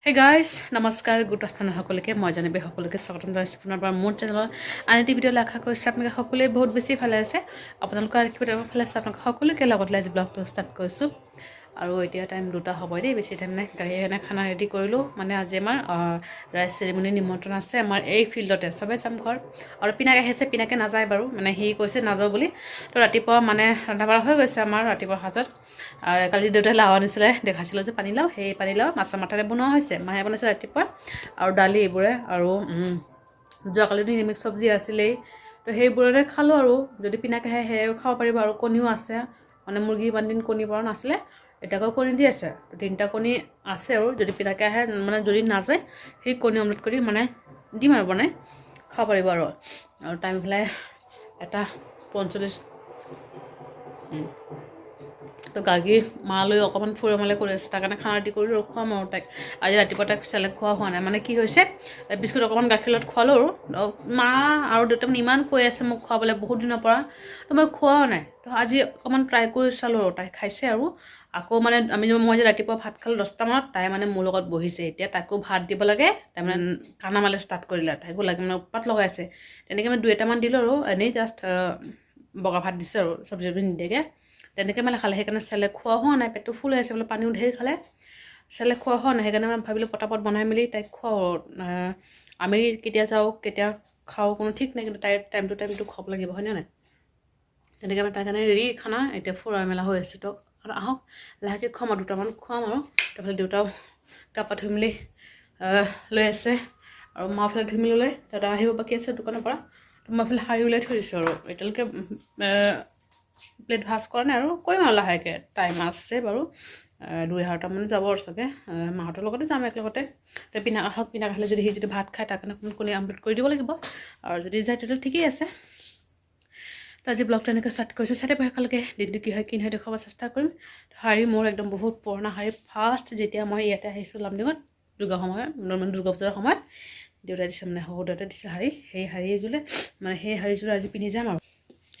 Hey guys, নমস্কাৰ good afternoon সকলোকে মই জানিবে সকলোকে স্বাগতম জনাইছোঁ পুনৰবাৰ মোৰ চেনেলত আন এটি ভিডিঅ' আশা কৰিছোঁ আপোনালোকে সকলোৱে বহুত বেছি ভালে আছে আপোনালোকৰ আশীৰ্বাদ ভালে আছে আপোনালোক সকলোকে লগত লৈ আজি ব্লগটো ষ্টাৰ্ট কৰিছোঁ আৰু এতিয়া টাইম 2টা হ'ব দেই বেছি টাইম নাই গাড়ী এনে খানা ৰেডি কৰিলোঁ মানে আজি আমাৰ ৰাইজ চেৰিমনি নিমন্ত্ৰণ আছে আমাৰ এই ফিল্ডতে সবে যাম ঘৰ আৰু পিনাক আহিছে পিনাকে নাযায় বাৰু মানে সি কৈছে নাযাওঁ বুলি তো ৰাতিপুৱা মানে ৰন্ধা বঢ়া হৈ গৈছে আমাৰ ৰাতিপুৱা সাজত কালি দেউতাই লাও আনিছিলে দেখাইছিলোঁ যে পানীলাও সেই পানীলাও মাছৰ মাথাৰে বনোৱা হৈছে মায়ে বনাইছে ৰাতিপুৱা আৰু দালি এইবোৰে আৰু যোৱাকালি নিৰামিষ চব্জি আছিলেই তো সেইবোৰৰে খালোঁ আৰু যদি পিনাকে আহে সেয়াও খাব পাৰিব আৰু কণীও আছে মানে মুৰ্গী ইমান দিন কণী পৰা নাছিলে এতিয়া আকৌ কণী দি আছে তো 3টা কণী আছে আৰু যদি পিনাকে আহে মানে যদি নাযায় সেই কণী অমলেট কৰি মানে দিম আৰু বনাই খাব পাৰিব আৰু টাইম পেলাই 1:45 তো গাৰ্গী মালৈ অকণমান ফুৰমালে কৰি আছে তাৰ কাৰণে খানা ৰেডি কৰি ৰখোৱাম আৰু তাইক আজি ৰাতিপুৱা তাইক চেলেক খোৱা হোৱা নাই মানে কি হৈছে বিস্কুট অকণমান গাখীৰ লগত খোৱালোঁ আৰু মা আৰু দেউতা মানে ইমান কৈ আছে মোক খোৱাবলৈ বহুত দিনৰ পৰা তো মই খোৱাও নাই তো আজি অকণমান ট্ৰাই কৰি চালোঁ আৰু তাই খাইছে আৰু আকৌ মানে মই যে ৰাতিপুৱা ভাত খালোঁ 10টা মানত তাই মানে মোৰ লগত বহিছে এতিয়া তাইকো ভাত দিব লাগে তাই মানে কানা মালে ষ্টাৰ্ট কৰিলে তাইকো লাগে মানে উৎপাত লগাই আছে তেনেকৈ মই 2টামান দিলোঁ আৰু এনেই জাষ্ট বগা ভাত দিছোঁ আৰু চব্জি নিদিয়াকৈ তেনেকৈ মানে খালে সেইকাৰণে চেলেক খোৱা হোৱা নাই পেটটো ফুল হৈ আছে বোলে পানীও ঢেৰ খালে চেলেক খোৱা হোৱা নাই সেইকাৰণে মই ভাবিলোঁ পটাপট বনাই মেলি তাইক খুৱাওঁ আমি কেতিয়া যাওঁ কেতিয়া খাওঁ কোনো ঠিক নাই কিন্তু তাইৰ টাইমটো খুৱাব লাগিব হয়নে নাই তেনেকৈ মানে তাইৰ কাৰণে ৰেডি খানা এতিয়া ফুৰা মেলা হৈ আছে তো আৰু আহক লাহেকৈ খুৱাম আৰু 2টামান খুৱাম আৰু তাৰপিছত দেউতাও গা পা ধুই মেলি লৈ আছে আৰু মাফালে ধুই মেলি লৈ দাদা আহিব বাকী আছে দোকানৰ পৰা মাফালে শাৰী ওলাই থৈ দিছোঁ আৰু এতিয়ালৈকে প্লেট ভাজ কৰা নাই আৰু কৰিম আৰু লাহেকৈ টাইম আছে বাৰু 2:30 যাব আৰু চাগে মাহঁতৰ লগতে যাম একেলগতে তো পিনাক আহক পিনাক আহিলে যদি সি যদি ভাত খায় তাৰ কাৰণে অকণমান কণী আমলেট কৰি দিব লাগিব আৰু যদি যায় তেতিয়াহ'লে ঠিকেই আছে তো আজি ব্লগটো এনেকৈ ষ্টাৰ্ট কৰিছোঁ চাই একেলগে দিনটো কি হয় দেখুৱাব চেষ্টা কৰিম শাৰী মোৰ একদম বহুত পুৰণা শাৰী ফাৰ্ষ্ট যেতিয়া মই ইয়াতে আহিছোঁ লামডিঙত দুৰ্গা পূজাৰ সময়ত দেউতাই দিছে মানে সৰু দেউতাই দিছে শাৰী সেই শাৰীযোৰে মানে সেই শাৰীযোৰ আজি পিন্ধি যাম আৰু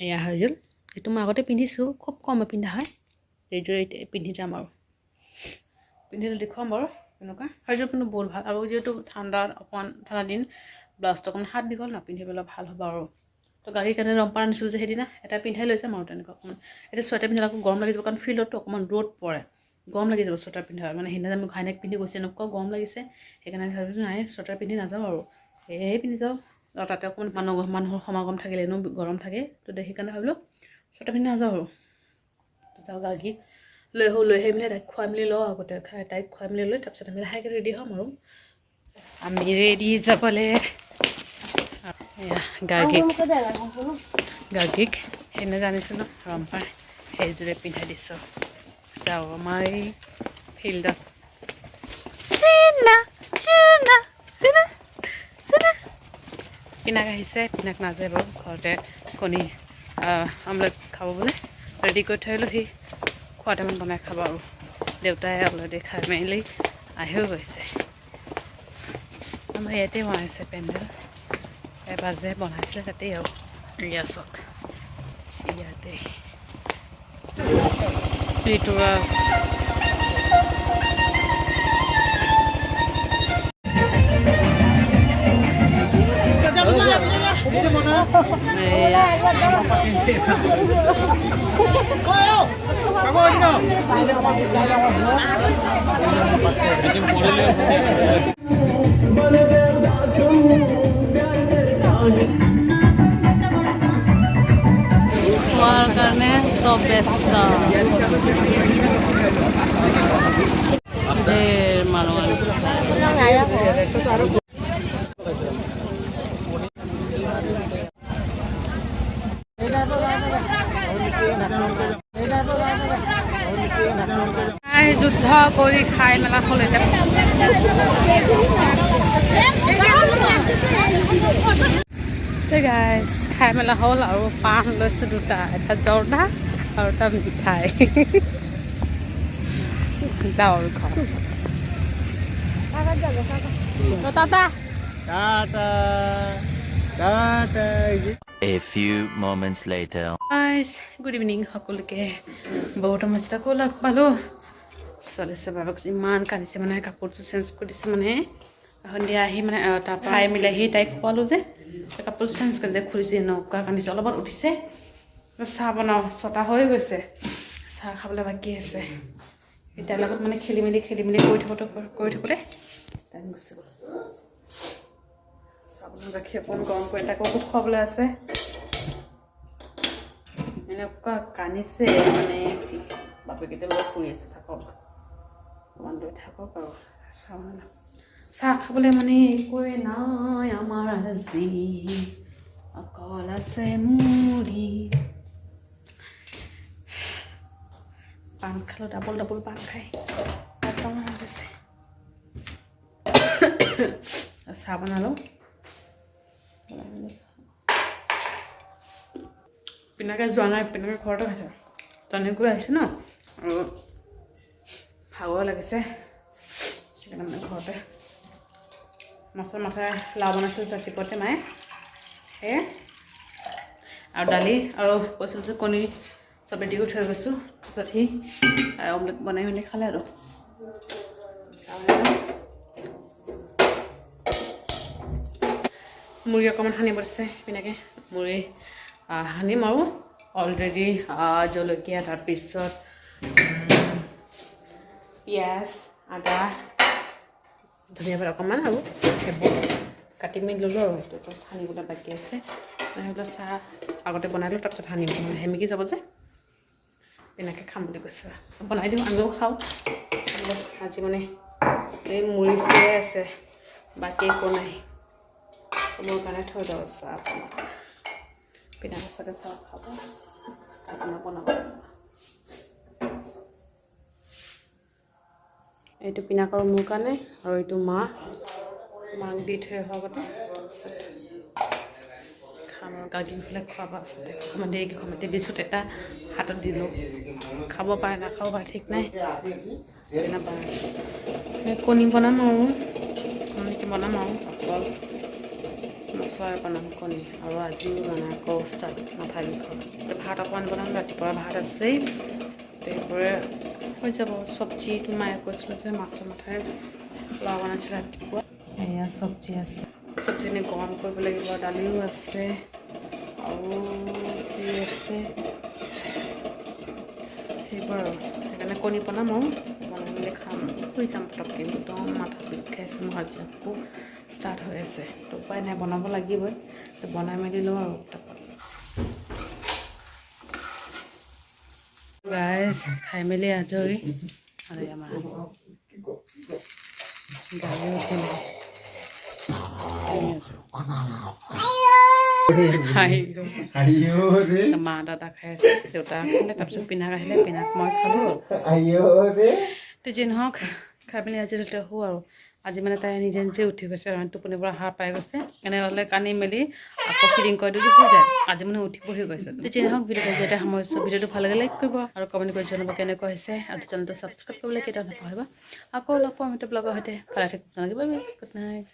এয়া শাৰীযোৰ এইটো মই আগতে পিন্ধিছোঁ খুব কমে পিন্ধা হয় এইযোৰ পিন্ধি যাম আৰু পিন্ধিলে দেখুৱাম বাৰু এনেকুৱা শাৰীযোৰ কিন্তু বহুত ভাল আৰু যিহেতু অকণমান ঠাণ্ডা দিন ব্লাউজটো অকণমান হাত দীঘল নাপিন্ধিবলৈ ভাল হ'ব আৰু তো গাড়ীৰ কাৰণে ৰম্পাৰ আনিছিলোঁ যে সেইদিনা এটা পিন্ধাই লৈ যাম আৰু তেনেকুৱা অকণমান এতিয়া চুৱেটাৰ পিন্ধিলে আকৌ গৰম লাগি যাব কাৰণ ফিল্ডতো অকণমান ৰ'দ পৰে গৰম লাগি যাব চুৱেটাৰ পিন্ধা মানে সেইদিনা মোক ঘাইনেক পিন্ধি গৈছে এনেকুৱা গৰম লাগিছে সেইকাৰণে ভাবিছোঁ নাই চুৱেটাৰ পিন্ধি নাযাওঁ আৰু সেয়েহে পিন্ধি যাওঁ আৰু তাতে অকণমান মানুহৰ সমাগম থাকিলে এনেও গৰম থাকে তো সেইকাৰণে ভাবিলোঁ চুৱেটাৰ পিন্ধি নাযাওঁ আৰু যাওঁ গাৰ্গী লৈ আহি মেলি তাইক খুৱাই মেলি লওঁ আগতে তাইক খুৱাই মেলি লৈ তাৰপিছত আমি লাহেকৈ ৰেডি হ'ম আৰু আমি ৰেডি যাবলৈ গাৰ্গীক সেইদিনা জানিছিলোঁ ৰম্পাৰ সেইযোৰে পিন্ধাই দিছোঁ যাওঁ আমাৰ এই ফিল্ডত পিনাক আহিছে পিনাক নাযায় বাৰু ঘৰতে কণী আমলেট খাব বোলে ৰেডি কৰি থৈ আহিলোঁ সি খোৱা টাইমত বনাই খাব আৰু দেউতাই অলৰেডি খাই মেলি আহিও গৈছে আমাৰ ইয়াতে বনাইছে পেণ্ডেল এবাৰ যে বনাইছিলে তাতেই আৰু এয়া চাওক ইয়াতে খোৱাৰ কাৰণে চব ব্যস্ত মানুহ যুদ্ধ কৰি খাই মেলা হ'ল এতিয়া গাইজ খাই মেলা হ'ল আৰু পাণ লৈছোঁ 2টা এটা জৰ্দা আৰু এটা মিঠাই যাওঁ আৰু ঘৰ Tata A few moments later. Guys, good evening সকলোকে বহুত মস্ত আকৌ লগ পালোঁ ছোৱালী বাবাক ইমান কান্দিছে মানে কাপোৰটো চেঞ্জ কৰি দিছে মানে সন্ধিয়া আহি মানে তাৰপৰা আহি মেলি আহি তাইক খোৱালোঁ যে কাপোৰ চেঞ্জ কৰি দিয়ে খুলিছে এনেকুৱা কান্দিছে অলপত উঠিছে চাহ বনাওঁ 6টা হৈ গৈছে চাহ খাবলৈ বাকী আছে এতিয়াৰ লগত মানে খেলি মেলি কৰি থাকোঁতে টাইম গুচি গ'ল চাহ বনাওঁ গাখীৰ অকণ গৰম কৰি তাকো খুৱাবলৈ আছে এনেকুৱা কান্দিছে মানে বাপেকেইটা লগত ফুৰি আছে থাকক অকণমান লৈ থাকক আৰু চাহ বনাওঁ চাহ খাবলৈ মানে একোৱে নাই আমাৰ আজি অকল আছে মুড়ি পান খালোঁ ডাবল পান খাই গৈছে চাহ বনালোঁ পিনাকে যোৱা নাই পিনাকে ঘৰতে খাইছে তেনেকৈ আহিছে ন আৰু ভাগৰ লাগিছে সেইকাৰণে মানে ঘৰতে মাথাৰে লাও বনাইছোঁ ৰাতিপুৱাতে মায়ে সেয়ে আৰু দালি আৰু কৈছিলোঁ যে কণী চব ৰেডি কৰি থৈ গৈছোঁ তাৰপিছত সি অমলেট বনাই মেলি খালে আৰু মুড়ি অকণমান সানিব দিছে পিনাকে মুড়ি সানিম আৰু অলৰেডি জলকীয়া তাৰপিছত পিঁয়াজ আদা ধনিয়া পাত অকণমান আৰু সেইবোৰ কাটি মেলি ল'লোঁ আৰু তাৰপিছত সানিবলৈ বাকী আছে সেইবিলাক চাহ আগতে বনাই লওঁ তাৰপিছত সানিম সেমেকি যাব যে এনেকৈ খাম বুলি কৈছোঁ বনাই দিওঁ আমিও খাওঁ আজি মানে এই মুড়ি চিৰাই আছে বাকী একো নাই মোৰ কাৰণে থৈ দিওঁ চাহ পিনাকে চাগে চাহ খাব আপোনাৰ বনাব এইটো পিনাকৰ মোৰ কাৰণে আৰু এইটো মাক দি থৈ অহা আগতে তাৰপিছত খাম আৰু গাৰ্গিনবিলাক খোৱাব আছে অকণমান দেৰিকৈ খাম দিছোঁ এটা হাতত দিলোঁ খাব পাৰে নাখাব পাৰে ঠিক নাই নাপায় কণী বনাম আৰু কণীকে বনাম আৰু অকল মছলা বনাম কণী আৰু আজিও মানে আকৌ ষ্টাৰ্ট মাথা বিষৰ ভাত অকণমান বনাম ৰাতিপুৱা ভাত আছেই তাৰপৰা হৈ যাব চব্জিটো মায়ে কৈছিলোঁ যে মাছৰ মাথাৰে পোলাও বনাইছে ৰাতিপুৱা এয়া চব্জি আছে চব্জি এনে গৰম কৰিব লাগিব দালিও আছে আৰু কি আছে সেইবোৰ আৰু সেইকাৰণে কণী বনাম আৰু বনাই মেলি খাম শুই যাম পটককৈ একদম মাথা বিষাইছে মোৰ আজি আকৌ ষ্টাৰ্ট হৈ আছে তো উপায় নাই বনাব লাগিবই বনাই মেলি লওঁ আৰু গাইজ খাই মেলি আজৰি আৰু আমাৰ গাড়ী উঠিলে মা দাদা খাই আছে দেউতা খালে তাৰপিছত পিনাক আহিলে পিনাক মই খালোঁ তো যি নহওক খাই মেলি আজৰি শোঁ আৰু আজি মানে তাই নিজে উঠি গৈছে টোপনিৰ পৰা সাৰ পাই গৈছে এনেহ'লে কান্দি মেলি আকৌ ফিডিং কৰি দিওঁ শুই যায় আজি মানে উঠি বহি গৈছে তো যি নহওক ভিডিঅ'টো যেতিয়া সামৰিছোঁ ভিডিঅ'টো ভাল লাগে লাইক কৰিব আৰু কমেণ্ট কৰি জনাব কেনেকুৱা হৈছে আৰু চেনেলটো ছাবস্ক্ৰাইব কৰিবলৈ কেতিয়াও নাপাহৰিবা আকৌ লগ পাম এটা ব্লগৰ সৈতে ভালে থাকিব নালাগিব গুড নাইট